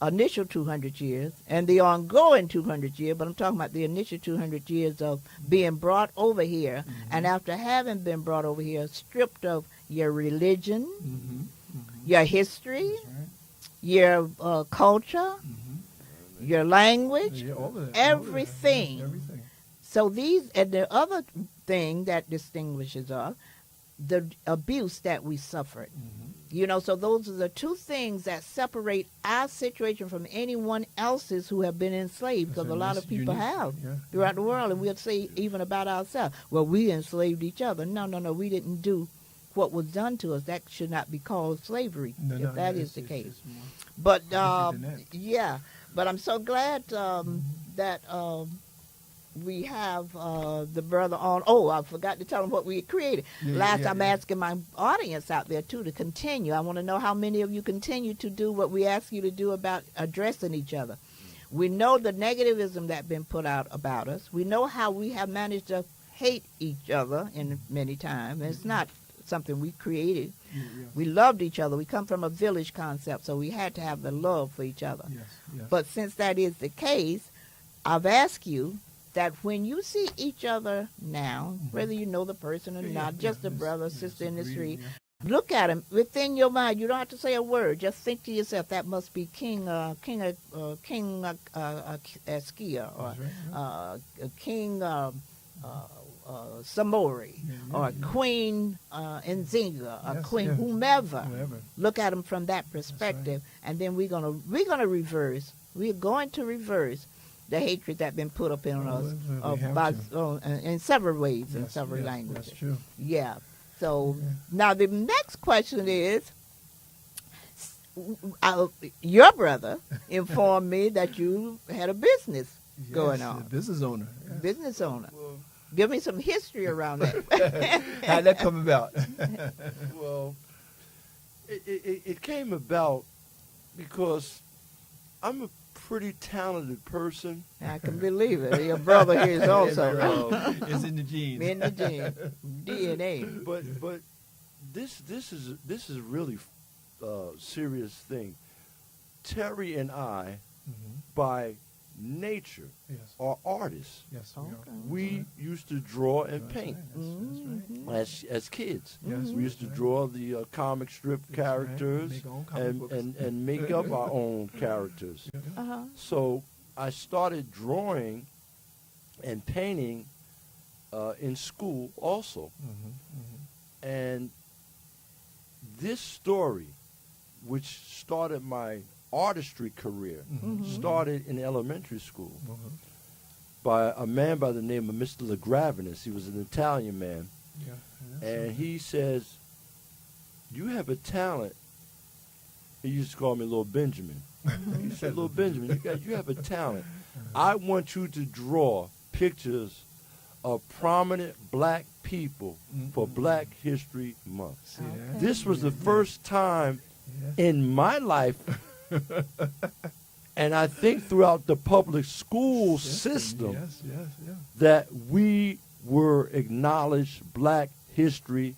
initial 200 years, and the ongoing 200 years, but I'm talking about the initial 200 years of being brought over here, and after having been brought over here, stripped of your religion, your history, That's right. your culture, your language, Yeah, all of that, all of that. everything. Yes, everything. So these, and the other thing that distinguishes us, the abuse that we suffered. You know, so those are the two things that separate our situation from anyone else's who have been enslaved, because a lot of people have throughout the world, and we'll say even about ourselves, well, we enslaved each other. No, we didn't do what was done to us. That should not be called slavery, if that is the case. But, yeah, but I'm so glad that we have the brother on. Oh, I forgot to tell him what we created. I'm asking my audience out there, too, to continue. I want to know how many of you continue to do what we ask you to do about addressing each other. We know the negativism that's been put out about us. We know how we have managed to hate each other in many times. It's not something we created. We loved each other. We come from a village concept, so we had to have the love for each other. But since that is the case, I've asked you that when you see each other now, whether you know the person or not, just a brother, sister in the street, look at him within your mind. You don't have to say a word. Just think to yourself, that must be King Askia, or King Samori, or Queen Nzinga, or Queen whomever. Look at them from that perspective, and then we're gonna reverse. We're going to reverse the hatred that's been put up in us in several ways, in several languages. That's true. Yeah. So now the next question is, your brother informed me that you had a business going on. Business owner. Business owner. Well, give me some history around that. How'd that come about? Well, it came about because I'm a pretty talented person. I can believe it. Your brother here is also. It's in the genes. In the genes, DNA. But this is really a serious thing. Terry and I, by nature, are artists. Yes, we used to draw and paint as kids. We used to draw the comic strip characters and make up our own characters. So I started drawing and painting in school also. And this story, which started my artistry career, started in elementary school by a man by the name of Mr. LaGravinus. He was an Italian man. And he says, you have a talent. He used to call me Little Benjamin. He said, Little Benjamin, you have a talent. I want you to draw pictures of prominent black people for Black History Month. This was the first time in my life, and I think throughout the public school system, that we were acknowledged Black history,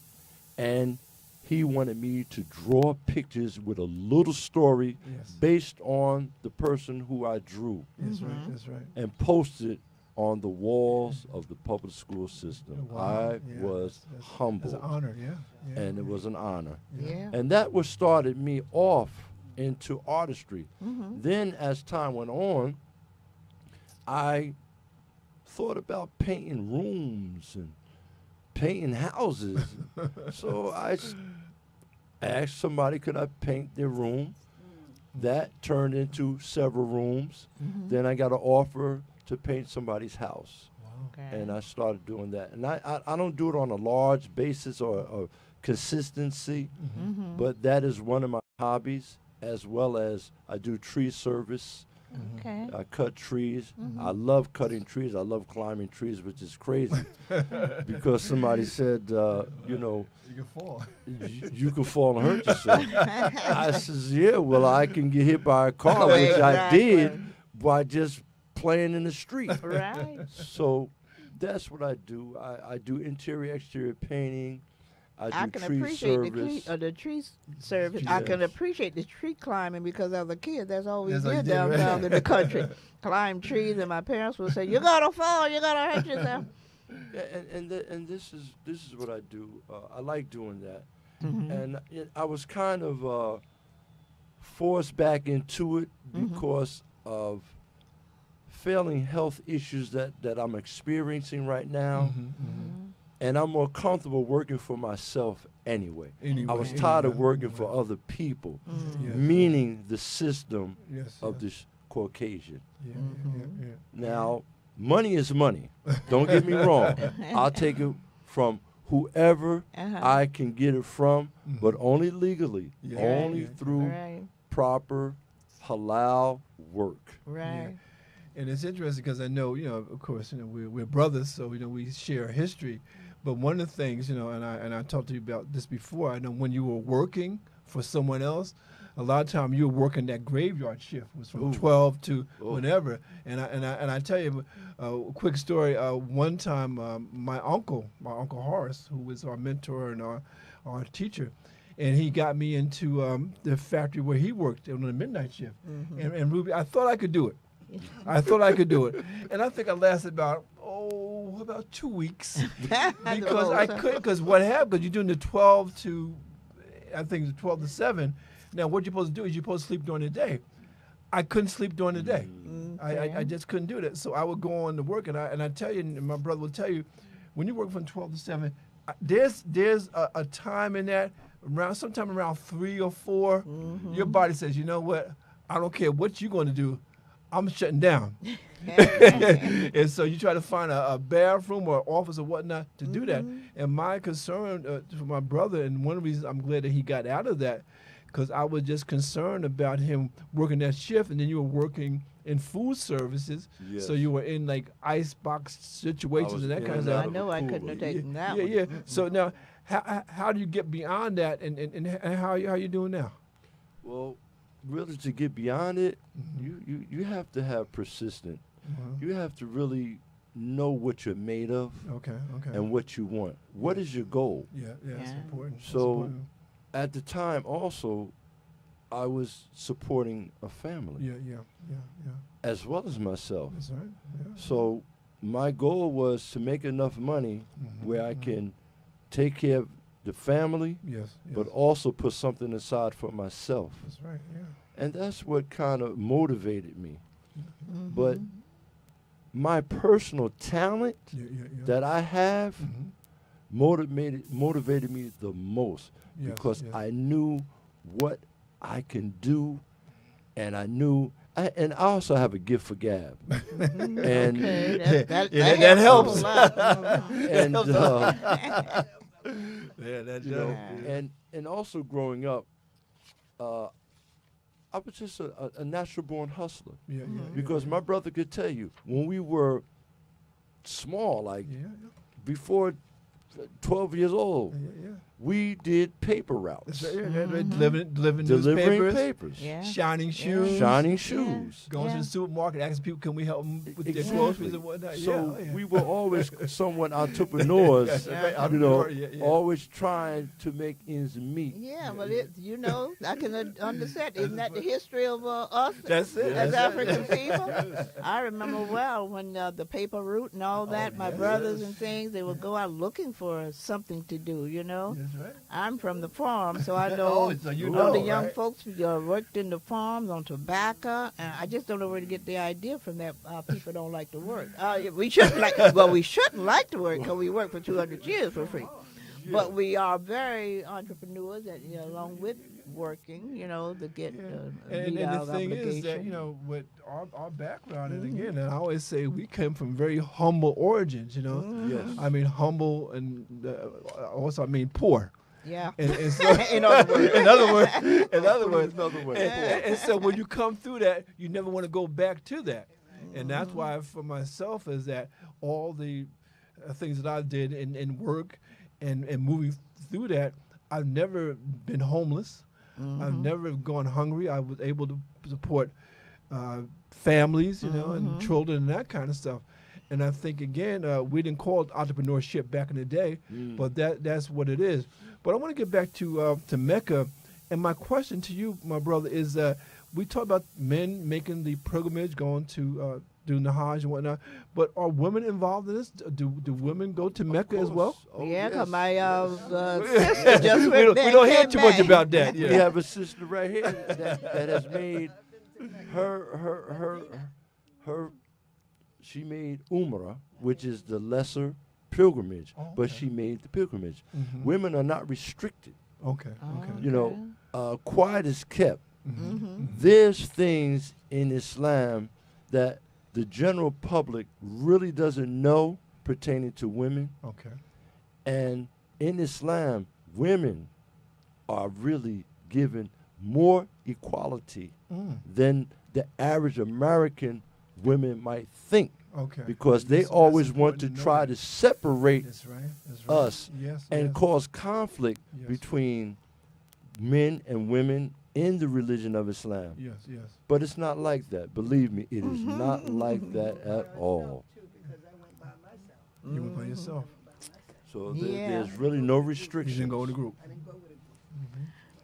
and he wanted me to draw pictures with a little story based on the person who I drew. That's right. And posted on the walls of the public school system. I was humbled. It's an honor, and it was an honor. Yeah. And that was started me off into artistry. Then as time went on, I thought about painting rooms and painting houses. So I asked somebody, could I paint their room? That turned into several rooms. Then I got an offer to paint somebody's house. And I started doing that. And I don't do it on a large basis or consistency, but that is one of my hobbies, as well as I do tree service Okay. I cut trees. I love cutting trees. I love climbing trees, which is crazy because somebody said, you know, You can fall. you could fall and hurt yourself. I says, yeah, well, I can get hit by a car, which I did by just playing in the street. Right. So that's what I do. I do interior, exterior painting. I I do can tree appreciate service. the tree service. I can Yes. appreciate the tree climbing because as a kid, that's all we That's all you did did, right? down in the country. Climb trees, and my parents would say, "You're gonna fall. You're gonna hurt yourself." Yeah, and this is what I do. I like doing that, Mm-hmm. and I was kind of forced back into it because of failing health issues that I'm experiencing right now, and I'm more comfortable working for myself anyway. I was tired of working for other people, Yes. meaning the system Yes. of yes. this Caucasian. Yeah, yeah. Now, money is money. Don't get me wrong. I'll take it from whoever Uh-huh. I can get it from, but only legally, Yeah. only Yeah. through Right. proper halal work. Right. And it's interesting because I know, of course, we're brothers, so we share a history. But one of the things, and I talked to you about this before. I know when you were working for someone else, a lot of time you were working that graveyard shift was from 12 to whenever. And I tell you a quick story. One time, my uncle Horace, who was our mentor and our teacher, and he got me into the factory where he worked on the midnight shift. And Ruby, I thought I could do it. I thought I could do it. And I think I lasted about 2 weeks because I couldn't. Because what happened? Because you're doing the 12 to, I think it's 12 to 7. Now, what you're supposed to do is you're supposed to sleep during the day. I couldn't sleep during the day. I just couldn't do that. So I would go on to work, and I tell you, and my brother will tell you, when you work from 12 to 7, there's a time in that sometime around 3 or 4, your body says, you know what? I don't care what you're going to do. I'm shutting down. And so you try to find a bathroom or office or whatnot to do that. And my concern for my brother, and one of the reasons I'm glad that he got out of that, because I was just concerned about him working that shift, and then you were working in food services, Yes. so you were in like icebox situations and that kind of stuff. I know I couldn't have taken that one. Yeah. So now, how do you get beyond that, and how you doing now? Well, really, to get beyond it, you have to have persistent. You have to really know what you're made of Okay. and what you want. What is your goal? Yeah, that's Yeah. important. That's So important. at the time, also, I was supporting a family Yeah. as well as myself. That's right. Yeah. So my goal was to make enough money where I can take care of the family, Yes. but also put something aside for myself. That's right. Yeah. And that's what kind of motivated me. But my personal talent Yeah. that I have motivated me the most Yes, because yes. I knew what I can do, and I knew, and I also have a gift for gab. And Okay, that helps. a whole lot. and Yeah, that you know, and also growing up, I was just a natural born hustler. Yeah. Because my brother could tell you, when we were small, like Yeah. before 12 years old, Yeah. we did paper routes, That's right. Yeah, delivering delivering newspapers, papers, Yeah. shining shoes, shining shoes. going to Yeah. the supermarket, asking people, can we help them with their Exactly. groceries and whatnot? So yeah. we were always somewhat entrepreneurs, That's right. you know, Yeah. always trying to make ends meet. Yeah, but I can understand. Isn't that the history of us That's it. as That's it. African people? I remember well when the paper route and all that, my brothers and things, they would go out looking for something to do, That's right. I'm from the farm, so I know Oh, so you all the know, young right? folks worked in the farms on tobacco, and I just don't know where to get the idea from that people don't like to work. We shouldn't like to work because we work for 200 years for free. But we are very entrepreneurs, and along with working, to get And meet our the thing obligation. is that, with our background, and again, and I always say we came from very humble origins, Yes. I mean, humble and also, I mean, poor. Yeah. And so, In other words. in other words, in other words, Another way. and so when you come through that, you never want to go back to that, and that's why for myself is that all the things that I did in work and moving through that, I've never been homeless. I've never gone hungry. I was able to support families, you know, and children and that kind of stuff. And I think again, we didn't call it entrepreneurship back in the day, but that's what it is. But I want to get back to Mecca, and my question to you, my brother, is we talk about men making the pilgrimage, going to doing the Hajj and whatnot, but are women involved in this? Do women go to Mecca as well? Oh, Yeah, 'cause yes. my sister just we went don't, we don't hear came too much back. about that. We Yeah. have a sister right here that has made her she made Umrah, which is the lesser pilgrimage, Oh, but okay. she made the pilgrimage. Mhm. Women are not restricted. Okay. Okay. You know, quiet is kept. Mm-hmm. There's things in Islam that the general public really doesn't know pertaining to women. Okay. And in Islam, women are really given more equality than the average American women might think, Okay. because they That's always want important to know try that. to separate That's right. That's right. us Yes. and yes. cause conflict Yes. between men and women in the religion of Islam. Yes. Yes. But it's not like that. Believe me, it is not like that at all. You went by yourself. So Yeah. there's really no You restriction. didn't go in the group.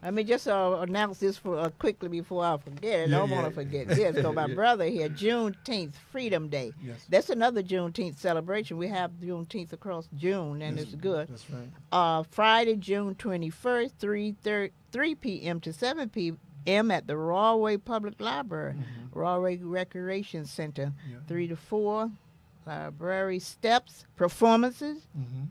Let me just announce this for quickly before I forget. I Yeah, don't yeah. want to forget this. So my Yeah. brother here, Juneteenth, Freedom Day. Yes. That's another Juneteenth celebration. We have Juneteenth across June, and it's good. That's right. Friday, June 21st, 3 p.m. to 7 p.m. at the Rawway Public Library, Rawway Recreation Center, Yeah. 3 to 4. Library steps, performances, Mm-hmm.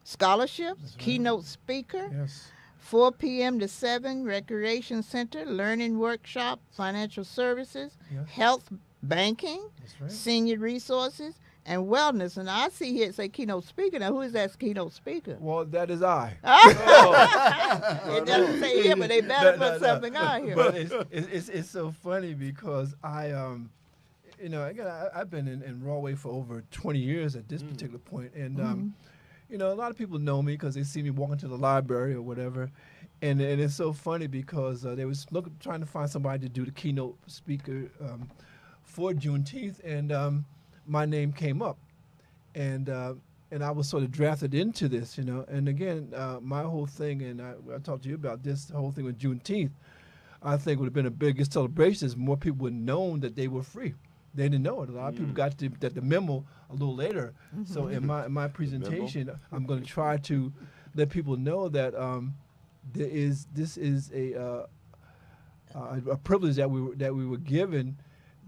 scholarships, That's right. keynote speaker. Yes. 4 p.m. to 7, Recreation Center, Learning Workshop, Financial Services, Yes. Health, Banking, That's right. Senior Resources, and Wellness. And I see here it say keynote speaker. Now, who is that keynote speaker? Well, that is I. It doesn't say here, but they better No, put no. something on here. But it's so funny because I you know, again, I've been in Rawway for over 20 years at this particular point, and you know, a lot of people know me because they see me walking to the library or whatever, and it's so funny because they was trying to find somebody to do the keynote speaker for Juneteenth, and my name came up, and I was sort of drafted into this, you know, and again, my whole thing, and I talked to you about this, the whole thing with Juneteenth, I think would have been a biggest celebration if more people would have known that they were free. They didn't know it. A lot of people got the memo a little later. So in my presentation, I'm going to try to let people know that this is a privilege that we were given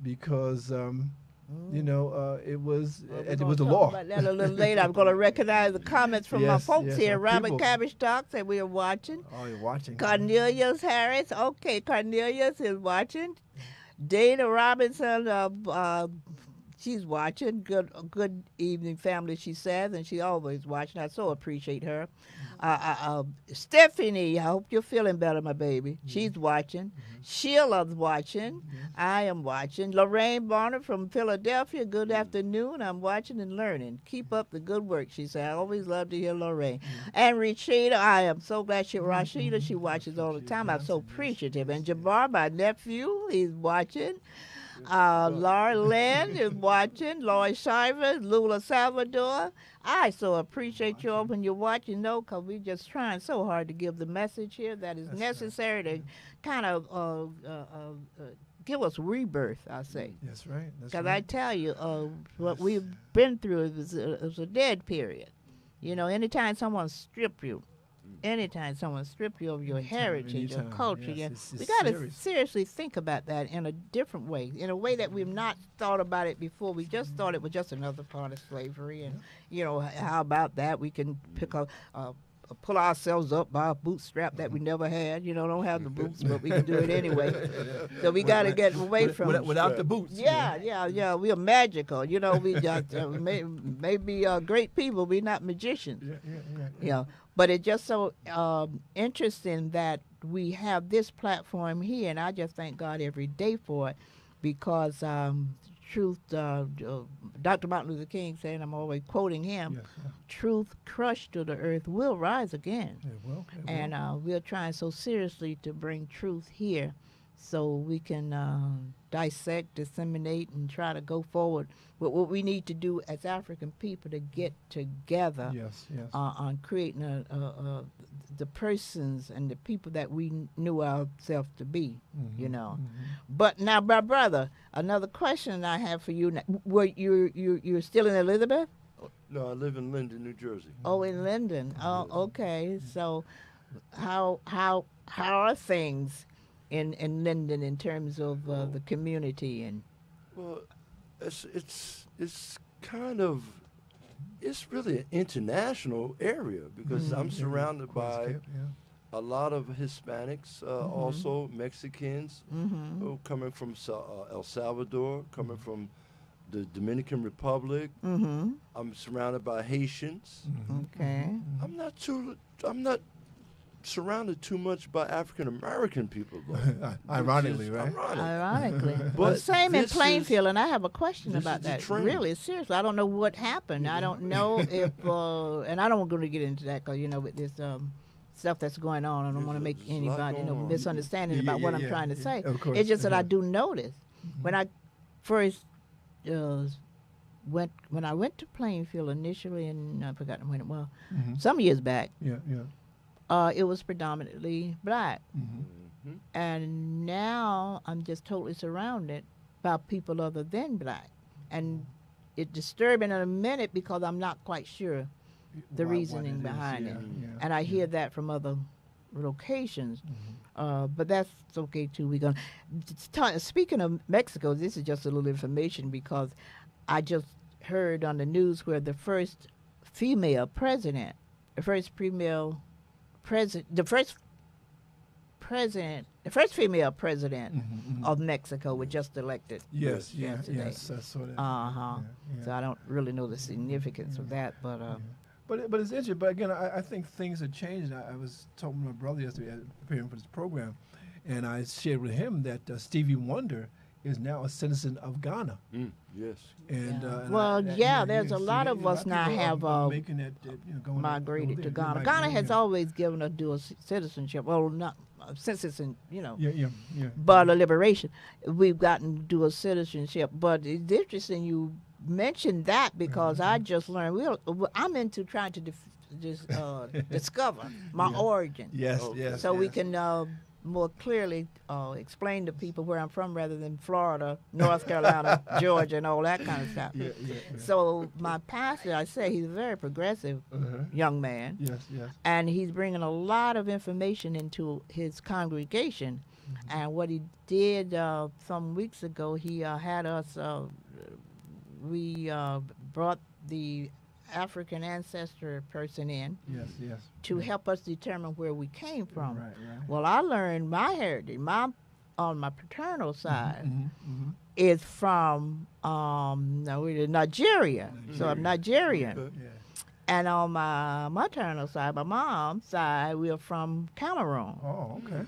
because you know it was the law. About that a little later. I'm going to recognize the comments from my Yes, folks yes, here. our Robert people. Cabbage Talk said we are watching. Oh, you're watching. Cornelius Harris. Okay, Cornelius is watching. Dana Robinson, she's watching. Good evening, family, she says, and she always watching. I so appreciate her. Stephanie, I hope you're feeling better, my baby. She's watching. Sheila's watching. I am watching. Lorraine Barner from Philadelphia, good afternoon. I'm watching and learning. Keep up the good work, she said. I always love to hear Lorraine. And Rashida, I am so glad Rashida, she watches all the time. I'm so appreciative. And Jabbar, my nephew, he's watching. Laura Lynn is watching. Lloyd Shivers, Lula Salvador. I so appreciate you all when you watch, you know, because we're just trying so hard to give the message here that is necessary to kind of give us rebirth, I say. That's right. That's Because right. I tell you, what we've been through is a dead period. You know, anytime someone strip you of your heritage, your anytime, culture, yes, it's we got to serious. seriously think about that in a different way, in a way that we've not thought about it before. We just thought it was just another part of slavery, and you know, how about that? We can pick up pull ourselves up by a bootstrap that we never had. Don't have the boots, but we can do it anyway. So we got to get away from without the boots. Yeah. We are magical. We just maybe great people. We're not magicians. But it's just so interesting that we have this platform here, and I just thank God every day for it, because truth, Dr. Martin Luther King said, I'm always quoting him, truth crushed to the earth will rise again. It will. And we're trying so seriously to bring truth here so we can dissect, disseminate, and try to go forward with what we need to do as African people to get together on creating the persons and the people that we knew ourselves to be, But now, my brother, another question I have for you. Were you're still in Elizabeth? No, I live in Linden, New Jersey. Oh, in Linden. Oh, okay. So how are things in Linden in terms of the community? And well, it's kind of, it's really an international area, because I'm surrounded by a lot of Hispanics, also Mexicans, coming from El Salvador, coming from the Dominican Republic. I'm surrounded by Haitians. Okay. I'm not surrounded too much by African American people, though. Ironically, right? Ironically. But same in this Plainfield, and I have a question this about is the that. trend. Really, seriously, I don't know what happened. I don't know if, and I don't want to get into that because, with this stuff that's going on, I don't want to make There's a lot anybody, going on. misunderstanding about what I'm trying to say. Of course. It's just that I do notice when I first when I went to Plainfield initially, and I forgot when it was, some years back. It was predominantly black. And now I'm just totally surrounded by people other than black. And it's disturbing in a minute because I'm not quite sure the reasoning behind it. And I hear that from other locations. But that's okay too. We're gonna speaking of Mexico, this is just a little information because I just heard on the news where the first female president female president of Mexico was just elected. Yes, yesterday. I saw that. So I don't really know the significance of that, but But it's interesting. But again, I think things are changing. I was talking to my brother yesterday, preparing for this program, and I shared with him that Stevie Wonder is now a citizen of Ghana. Yes. And there's a lot of us now have migrated to Ghana. Ghana has always given us dual citizenship. Well, not since it's in but a liberation, we've gotten dual citizenship. But it's interesting you mentioned that because I just learned. I'm into trying to discover my origin. Yes. So we can more clearly explain to people where I'm from rather than Florida, North Carolina, Georgia, and all that kind of stuff. So my pastor, I say, he's a very progressive young man. Yes. And he's bringing a lot of information into his congregation. And what he did some weeks ago, he had us, we brought the African ancestor person in to help us determine where we came from. Right. Well, I learned my heritage. On my paternal side is from Nigeria. So I'm Nigerian. And on my maternal side, my mom's side, we're from Cameroon. Oh, okay.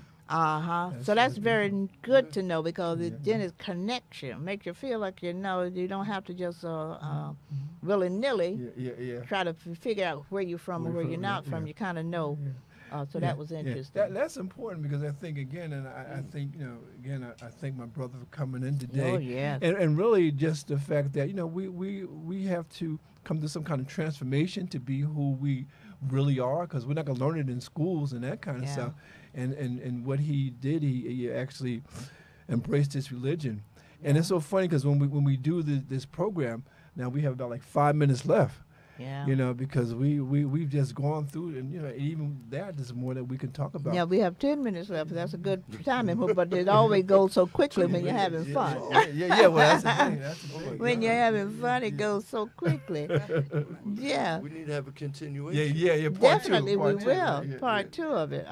So that's very good to know because then it's connection. Makes you feel like you don't have to just willy-nilly try to figure out where you're from or where you're not from. You kind of know. So that was interesting. That's important because I think, again, and I think, I thank my brother for coming in today. Oh, yeah. And really just the fact that, we have to come to some kind of transformation to be who we really are because we're not going to learn it in schools and that kind of stuff. And what he did, he actually embraced his religion. And it's so funny because when we do this program, now we have about like 5 minutes left. Yeah. You know, because we've just gone through, and you know, even that is more that we can talk about. Yeah, we have 10 minutes left. That's a good timing, but it always goes so quickly when you're having fun. Yeah. Well, that's the thing. That's the thing. When you're having fun, it goes so quickly. Yeah. We need to have a continuation. Yeah. Definitely, we part two, will. right? Part two of it.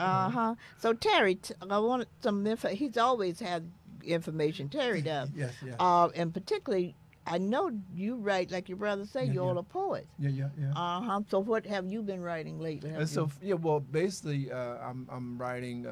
So Terry, I wanted some info. He's always had information. Terry does. Yes. And particularly, I know you write, like your brother say, you're all a poet. Yeah. So what have you been writing lately? And so well, basically, I'm writing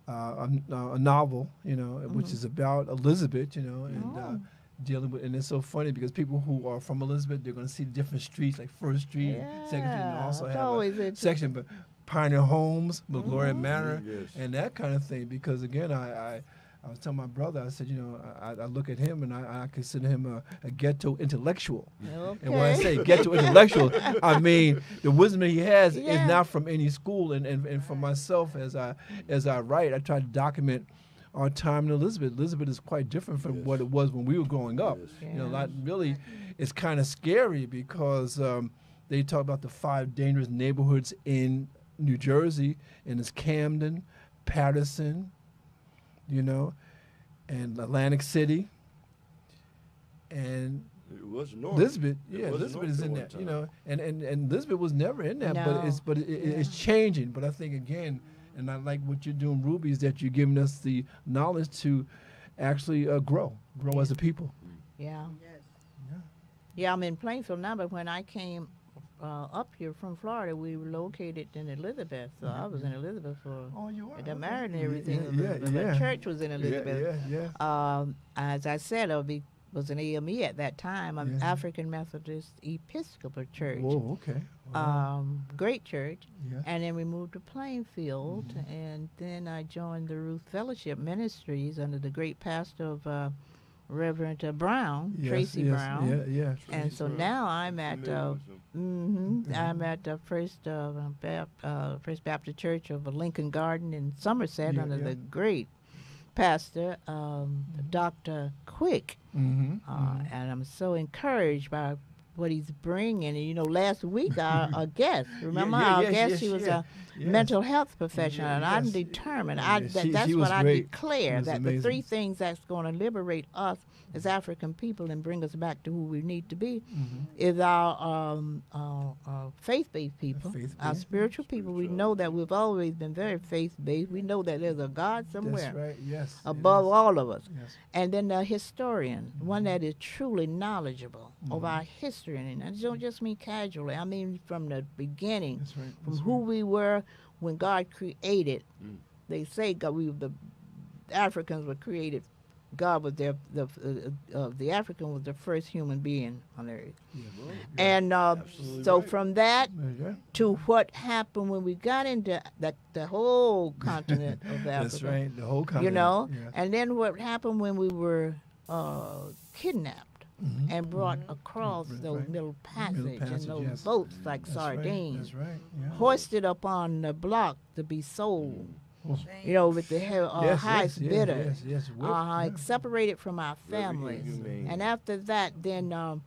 a novel, you know, which is about Elizabeth, you know, and dealing with. And it's so funny because people who are from Elizabeth, they're going to see different streets, like First Street, Second Street, and also it's have always a section, but Pioneer Homes, Gloria Manor, Yes. and that kind of thing. Because again, I was telling my brother, I said, you know, I look at him and I consider him a ghetto intellectual. Okay. And when I say ghetto intellectual, I mean the wisdom that he has is not from any school. And for myself, as I write, I try to document our time in Elizabeth. Elizabeth is quite different from what it was when we were growing up. Yes. You know, that really is kind of scary because they talk about the 5 dangerous neighborhoods in New Jersey, and it's Camden, Patterson, you know, and Atlantic City, and It was North. Elizabeth. It Yeah, was Elizabeth North is at in one that. time. You know, and Elizabeth was never in that, No. but it's changing. But I think again, and I like what you're doing, Ruby, is that you're giving us the knowledge to actually grow as a people. Yeah. Yes. Yeah, I'm in Plainfield now, but when I came up here from Florida, we were located in Elizabeth. So I was in Elizabeth for Oh, you are. the married and everything. Yeah. The church was in Elizabeth. Yeah. As I said, was an AME at that time, an Yeah. African Methodist Episcopal Church. Whoa. Okay. Great church. Yeah. And then we moved to Plainfield, and then I joined the Ruth Fellowship Ministries under the great pastor of Reverend Brown, Tracy Brown. Yeah. And so now I'm at I'm at the First Baptist Church of Lincoln Garden in Somerset under the great pastor Dr. Quick, and I'm so encouraged by what he's bringing. And you know, last week our guest, remember our guest, she was a mental health professional, and I'm determined. That's she what was I great. declare, was that amazing. the 3 things that's going to liberate us as African people and bring us back to who we need to be is our faith-based people, our spiritual people. We know that we've always been very faith-based. We know that there's a God somewhere. That's right. Yes. Above all of us. Yes. And then a historian, one that is truly knowledgeable of our history. And I don't just mean casually. I mean from the beginning, That's right. from who we were when God created. They say the Africans were created. God was the African was the first human being on earth. And so from that to what happened when we got into the whole continent of Africa. That's right. The whole continent. You know, Yes. and then what happened when we were kidnapped and brought across those middle passage and those boats like sardines, That's right. Yeah. hoisted up on the block to be sold. You know, with the highest bidder, separated from our families, and after that, then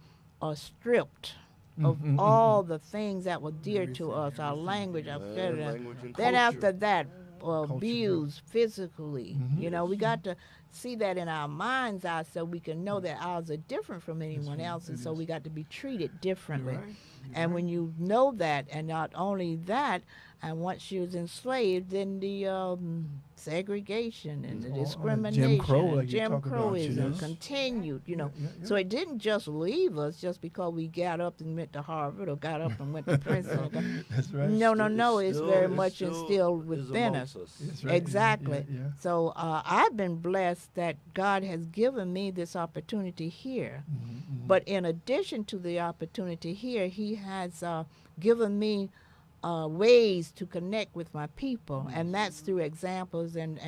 stripped of all the things that were dear to us, our language, our then after that, abused physically. You know, we got to see that in our mind's eye so we can know that ours are different from anyone else's, so we got to be treated differently. And when you know that, and not only that, and once you was enslaved, then the segregation and the discrimination, Jim Crowism continued, you know. So it didn't just leave us just because we got up and went to Harvard or got up and went to Princeton. That's right. No, it's very much instilled within us. That's right. Exactly. Yeah. So I've been blessed that God has given me this opportunity here. But in addition to the opportunity here, He has given me ways to connect with my people, and that's through examples and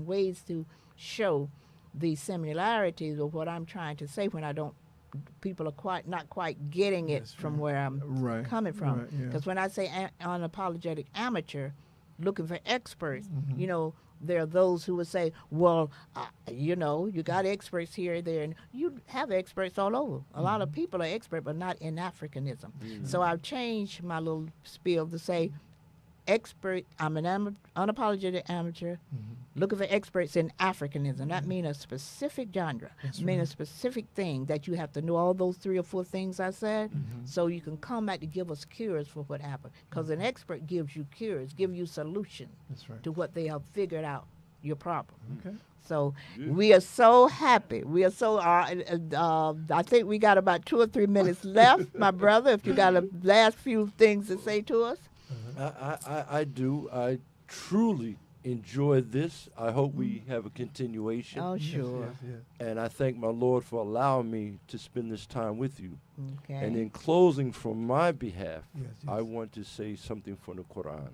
ways to show the similarities of what I'm trying to say when I don't. People are not quite getting it from where I'm coming from. Because when I say unapologetic amateur, looking for experts, you know, there are those who would say, well, you know, you got experts here, there, and you have experts all over. A lot of people are expert, but not in Africanism. So I've changed my little spiel to say, expert, I'm an unapologetic amateur looking for experts in Africanism. That means a specific genre, mean a specific thing that you have to know all those 3 or 4 things I said, so you can come back to give us cures for what happened. Because an expert gives you cures, gives you solution to what they have figured out your problem. So we are so happy. We are so, I think we got about 2 or 3 minutes left, my brother, if you got a last few things to say to us. I do. I truly enjoy this. I hope we have a continuation. Oh, sure. And I thank my Lord for allowing me to spend this time with you. Okay. And in closing, from my behalf, I want to say something from the Quran.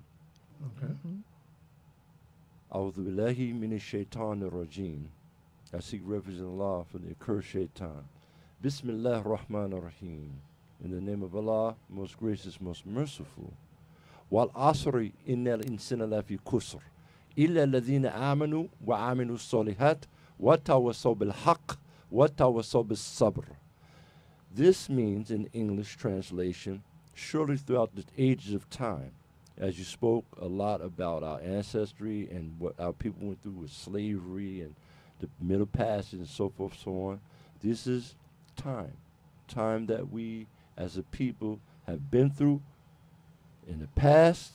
أعوذ بالله من الشيطان الرجيم. I seek refuge in Allah from the accursed shaitan. Bismillah ar-Rahman ar-Rahim. In the name of Allah, most gracious, most merciful. والعصر إن الإنسان لفي خسر إلا الذين آمنوا وعملوا الصالحات وتواصوا بالحق وتواصوا بالصبر. This means, in English translation, surely throughout the ages of time, as you spoke a lot about our ancestry and what our people went through with slavery and the Middle Passage and so forth, so on, this is time that we as a people have been through in the past,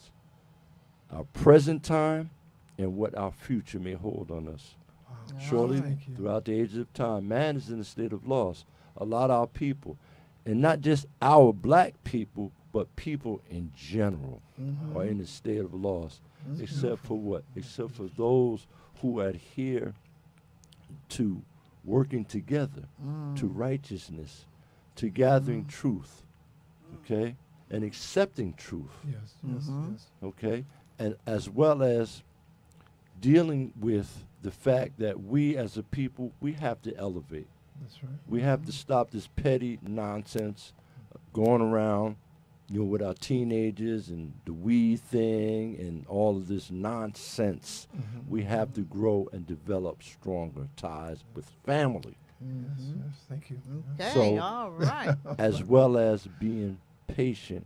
our present time, and what our future may hold on us. Surely, throughout the ages of time, man is in a state of loss. A lot of our people, and not just our black people, but people in general are in a state of loss. Except for what? Except for those who adhere to working together, to righteousness, to gathering truth, okay? And accepting truth. Okay? And as well as dealing with the fact that we as a people, we have to elevate. That's right. We have to stop this petty nonsense going around, you know, with our teenagers and the weed thing and all of this nonsense. We have to grow and develop stronger ties with family. Yes, thank you. Okay, So- all right. As well as being patient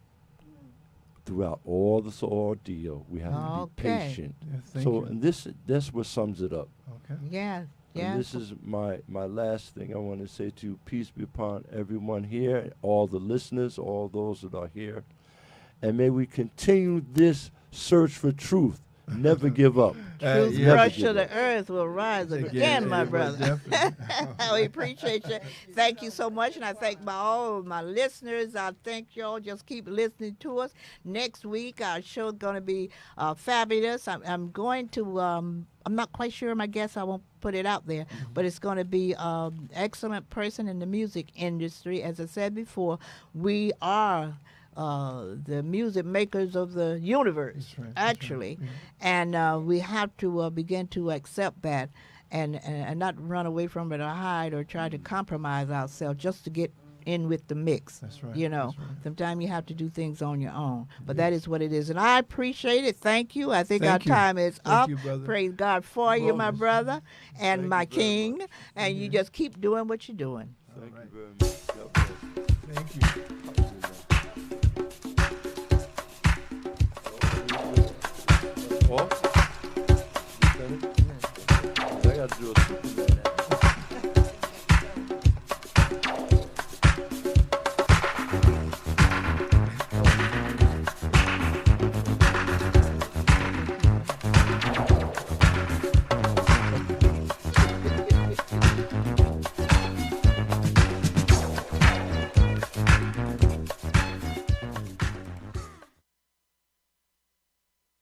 throughout all this ordeal. We have to be Okay. patient. Thank So, you. and that's what sums it up. Okay. Yeah, And this is my last thing I want to say to you. Peace be upon everyone here, all the listeners, all those that are here. And may we continue this search for truth. Never give up. Toothbrush give of the up. earth will rise again, my brother. Definitely. We appreciate you. Thank you so much, and I thank all of my listeners. I thank y'all. Just keep listening to us. Next week, our show is going to be fabulous. I'm going to. I'm not quite sure my guest. I won't put it out there, but it's going to be excellent person in the music industry. As I said before, we are the music makers of the universe, That's right, actually. And we have to begin to accept that and not run away from it or hide or try to compromise ourselves just to get in with the mix. That's right, You know, that's right. sometimes you have to do things on your own. But that is what it is. And I appreciate it. Thank you. I think Thank our you. time is Thank up. you, brother. Praise God for you, my Always. brother, and Thank my you very king. much. And you just keep doing what you're doing. Thank All you very much. God bless. Thank you. I got to do a super